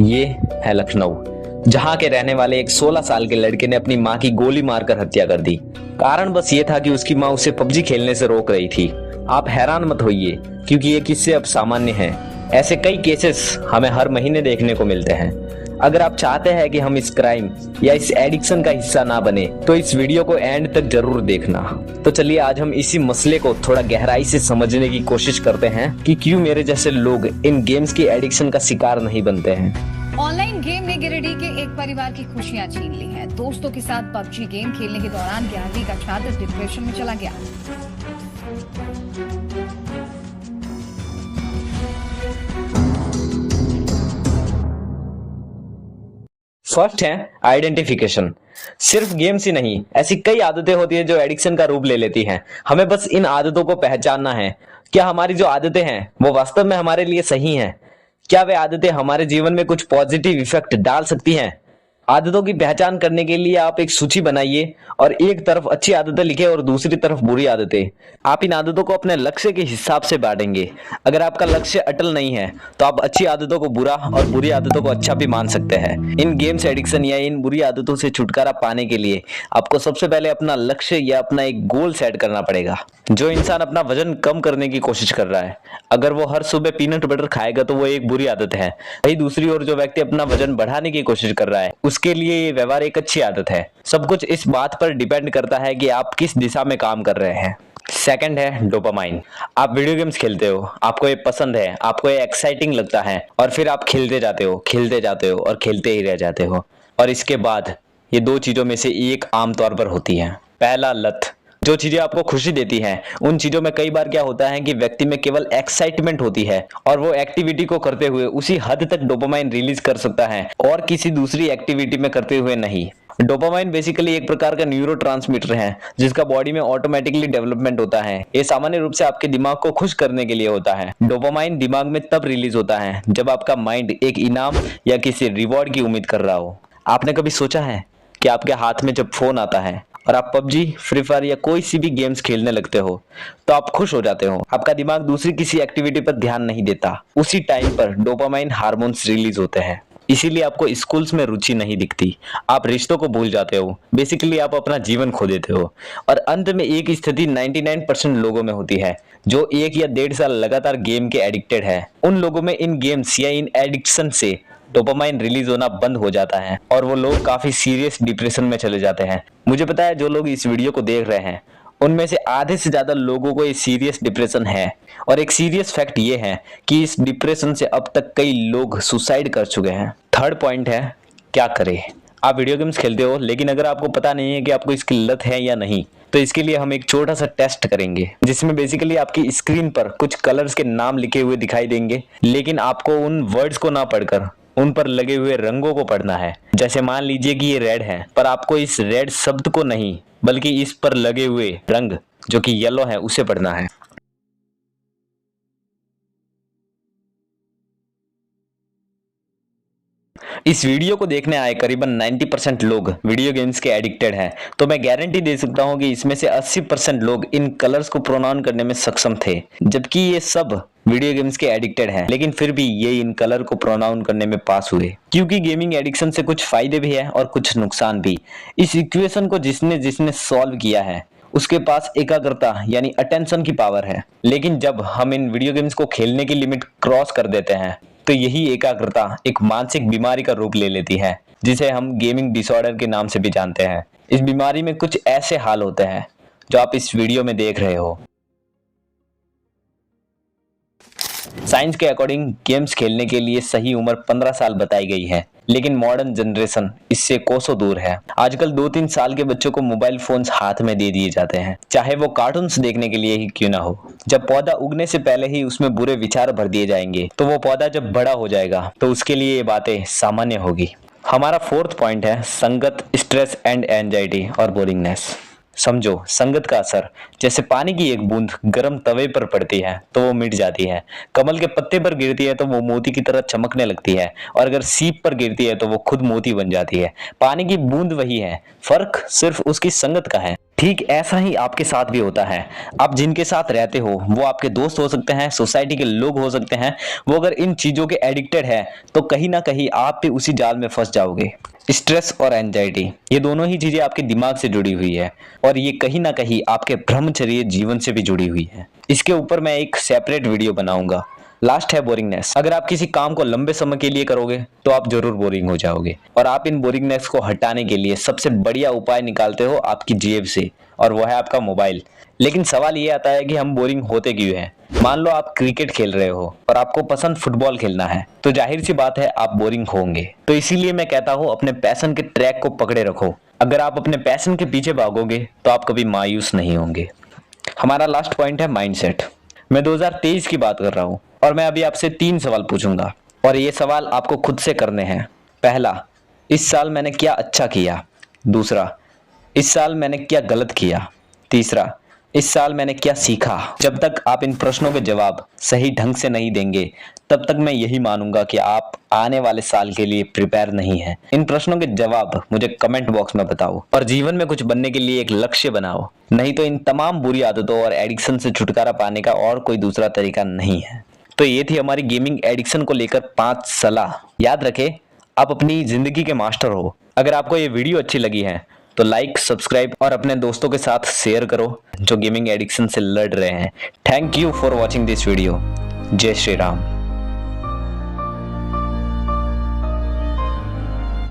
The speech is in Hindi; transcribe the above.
ये है लखनऊ, जहां के रहने वाले एक 16 साल के लड़के ने अपनी मां की गोली मारकर हत्या कर दी। कारण बस ये था कि उसकी मां उसे पबजी खेलने से रोक रही थी। आप हैरान मत होइए, क्योंकि ये किस्से अब सामान्य हैं। ऐसे कई केसेस हमें हर महीने देखने को मिलते हैं। अगर आप चाहते हैं कि हम इस क्राइम या इस एडिक्शन का हिस्सा ना बने, तो इस वीडियो को एंड तक जरूर देखना। तो चलिए आज हम इसी मसले को थोड़ा गहराई से समझने की कोशिश करते हैं कि क्यों मेरे जैसे लोग इन गेम्स की एडिक्शन का शिकार नहीं बनते हैं। ऑनलाइन गेम ने गिरिडीह के एक परिवार की खुशियां छीन ली हैं। दोस्तों के साथ पबजी गेम खेलने के दौरान 11वीं का छात्र डिप्रेशन में चला गया। फर्स्ट है आइडेंटिफिकेशन। सिर्फ गेम्स ही नहीं, ऐसी कई आदतें होती है जो एडिक्शन का रूप ले लेती हैं। हमें बस इन आदतों को पहचानना है। क्या हमारी जो आदतें हैं वो वास्तव में हमारे लिए सही हैं? क्या वे आदतें हमारे जीवन में कुछ पॉजिटिव इफेक्ट डाल सकती हैं? आदतों की पहचान करने के लिए आप एक सूची बनाइए और एक तरफ अच्छी आदतें लिखें और दूसरी तरफ बुरी आदतें। आप इन आदतों को अपने लक्ष्य के हिसाब से बांटेंगे। अगर आपका लक्ष्य अटल नहीं है तो आप अच्छी आदतों को बुरा और बुरी आदतों को अच्छा भी मान सकते हैं। इन गेम्स एडिक्शन या इन बुरी आदतों से छुटकारा पाने के लिए आपको सबसे पहले अपना लक्ष्य या अपना एक गोल सेट करना पड़ेगा। जो इंसान अपना वजन कम करने की कोशिश कर रहा है, अगर वो हर सुबह पीनट बटर खाएगा तो वो एक बुरी आदत है। वही दूसरी ओर जो व्यक्ति अपना वजन बढ़ाने की कोशिश कर रहा है, उसके लिए ये व्यवहार एक अच्छी आदत है। सब कुछ इस बात पर डिपेंड करता है कि आप किस दिशा में काम कर रहे हैं। सेकंड है डोपामाइन। आप वीडियो गेम्स खेलते हो, आपको ये पसंद है, आपको ये एक्साइटिंग लगता है और फिर आप खेलते जाते हो और खेलते ही रह जाते हो। और इसके बाद ये दो चीजों में से एक आमतौर पर होती है। पहला, लत। जो चीजें आपको खुशी देती हैं, उन चीजों में कई बार क्या होता है कि व्यक्ति में केवल एक्साइटमेंट होती है और वो एक्टिविटी को करते हुए उसी हद तक डोपामाइन रिलीज कर सकता है और किसी दूसरी एक्टिविटी में करते हुए नहीं। डोपामाइन बेसिकली एक प्रकार का न्यूरोट्रांसमीटर है जिसका बॉडी में ऑटोमेटिकली डेवलपमेंट होता है। ये सामान्य रूप से आपके दिमाग को खुश करने के लिए होता है। डोपामाइन दिमाग में तब रिलीज होता है जब आपका माइंड एक इनाम या किसी रिवॉर्ड की उम्मीद कर रहा हो। आपने कभी सोचा है कि आपके हाथ में जब फोन आता है और आप पबजी, फ्री फायर या कोई सी भी गेम्स खेलने लगते हो तो आप खुश हो जाते हो। आपका दिमाग दूसरी किसी एक्टिविटी पर ध्यान नहीं देता। उसी टाइम पर डोपामाइन हार्मोन्स रिलीज होते हैं। इसीलिए आपको स्कूल्स में रुचि नहीं दिखती, आप रिश्तों को भूल जाते हो, बेसिकली आप अपना जीवन खो देते हो। और अंत में एक स्थिति 99% लोगों में होती है जो 1 या 1.5 साल लगातार गेम के एडिक्टेड है। उन लोगों में इन गेम्स या इन एडिक्शन से डोपामाइन रिलीज होना बंद हो जाता है और वो लोग काफी सीरियस डिप्रेशन में चले जाते हैं। मुझे पता है जो लोग इस वीडियो को देख रहे हैं उनमें से आधे से ज्यादा लोगों को ये सीरियस डिप्रेशन है। और एक सीरियस फैक्ट ये है कि इस डिप्रेशन से अब तक कई लोग सुसाइड कर चुके हैं। थर्ड पॉइंट है, क्या करें? आप वीडियो गेम्स खेलते हो, लेकिन अगर आपको पता नहीं है कि आपको इसकी लत है या नहीं, तो इसके लिए हम एक छोटा सा टेस्ट करेंगे जिसमें बेसिकली आपकी स्क्रीन पर कुछ कलर्स के नाम लिखे हुए दिखाई देंगे, लेकिन आपको उन वर्ड्स को ना पढ़कर उन पर लगे हुए रंगों को पढ़ना है। जैसे मान लीजिए कि ये रेड है, पर आपको इस रेड शब्द को नहीं बल्कि इस पर लगे हुए रंग जो कि येलो है उसे पढ़ना है। इस वीडियो को देखने आए करीबन 90% लोग वीडियो गेम्स के एडिक्टेड हैं, तो मैं गारंटी दे सकता हूं कि इसमें से 80% लोग इन कलर्स को प्रोनाउंस करने में सक्षम थे। जबकि ये सब वीडियो गेम्स के एडिक्टेड हैं, लेकिन फिर भी ये इन कलर को प्रोनाउंस करने में पास हुए। क्योंकि गेमिंग एडिक्शन से कुछ फायदे भी है और कुछ नुकसान भी। इस इक्वेशन को जिसने जिसने सॉल्व किया है उसके पास एकाग्रता यानी अटेंशन की पावर है। लेकिन जब हम इन वीडियो गेम्स को खेलने की लिमिट क्रॉस कर देते हैं तो यही एकाग्रता एक मानसिक बीमारी का रूप ले लेती है, जिसे हम गेमिंग डिसऑर्डर के नाम से भी जानते हैं। इस बीमारी में कुछ ऐसे हाल होते हैं जो आप इस वीडियो में देख रहे हो। साइंस के अकॉर्डिंग गेम्स खेलने के लिए सही उम्र 15 साल बताई गई है, लेकिन मॉडर्न जनरेशन इससे कोसों दूर है। आजकल 2-3 साल के बच्चों को मोबाइल फोन्स हाथ में दे दिए जाते हैं, चाहे वो कार्टून्स देखने के लिए ही क्यों ना हो। जब पौधा उगने से पहले ही उसमें बुरे विचार भर दिए जाएंगे तो वो पौधा जब बड़ा हो जाएगा तो उसके लिए ये बातें सामान्य होगी। हमारा फोर्थ पॉइंट है संगत, स्ट्रेस एंड एंजाइटी और बोरिंगनेस। समझो, संगत का असर जैसे पानी की एक बूंद गर्म तवे पर पड़ती है तो वो मिट जाती है, कमल के पत्ते पर गिरती है तो वो मोती की तरह चमकने लगती है, और अगर सीप पर गिरती है तो वो खुद मोती बन जाती है। पानी की बूंद वही है, फर्क सिर्फ उसकी संगत का है। ठीक ऐसा ही आपके साथ भी होता है। आप जिनके साथ रहते हो वो आपके दोस्त हो सकते हैं, सोसाइटी के लोग हो सकते हैं। वो अगर इन चीजों के एडिक्टेड है तो कहीं ना कहीं आप भी उसी जाल में फंस जाओगे। स्ट्रेस और एंजाइटी, ये दोनों ही चीजें आपके दिमाग से जुड़ी हुई है और ये कहीं ना कहीं आपके ब्रह्मचर्य जीवन से भी जुड़ी हुई है। इसके ऊपर मैं एक सेपरेट वीडियो बनाऊंगा। लास्ट है बोरिंगनेस। अगर आप किसी काम को लंबे समय के लिए करोगे तो आप जरूर बोरिंग हो जाओगे और आप इन बोरिंगनेस को हटाने के लिए सबसे बढ़िया उपाय निकालते हो आपकी जेब से, और वो है आपका मोबाइल। लेकिन सवाल ये आता है कि हम बोरिंग होते क्यों हैं? मान लो आप क्रिकेट खेल रहे हो और आपको पसंद फुटबॉल खेलना है, तो जाहिर सी बात है आप बोरिंग होंगे। तो इसीलिए मैं कहता हूँ अपने पैशन के ट्रैक को पकड़े रखो। अगर आप अपने पैशन के पीछे भागोगे तो आप कभी मायूस नहीं होंगे। हमारा लास्ट पॉइंट है माइंडसेट। मैं 2023 की बात कर रहा हूँ और मैं अभी आपसे 3 सवाल पूछूंगा और ये सवाल आपको खुद से करने हैं। पहला, इस साल मैंने क्या अच्छा किया? दूसरा, इस साल मैंने क्या गलत किया? तीसरा, इस साल मैंने क्या सीखा? जब तक आप इन प्रश्नों के जवाब सही ढंग से नहीं देंगे तब तक मैं यही मानूंगा कि आप आने वाले साल के लिए प्रिपेयर नहीं हैं। इन प्रश्नों के जवाब मुझे कमेंट बॉक्स में बताओ और जीवन में कुछ बनने के लिए एक लक्ष्य बनाओ। नहीं तो इन तमाम बुरी आदतों और एडिक्शन से छुटकारा पाने का और कोई दूसरा तरीका नहीं है। तो ये थी हमारी गेमिंग एडिक्शन को लेकर 5 सलाह। याद रखें, आप अपनी जिंदगी के मास्टर हो। अगर आपको ये वीडियो अच्छी लगी है तो लाइक, सब्सक्राइब और अपने दोस्तों के साथ शेयर करो जो गेमिंग एडिक्शन से लड़ रहे हैं। Thank you for watching this video. जय श्री राम।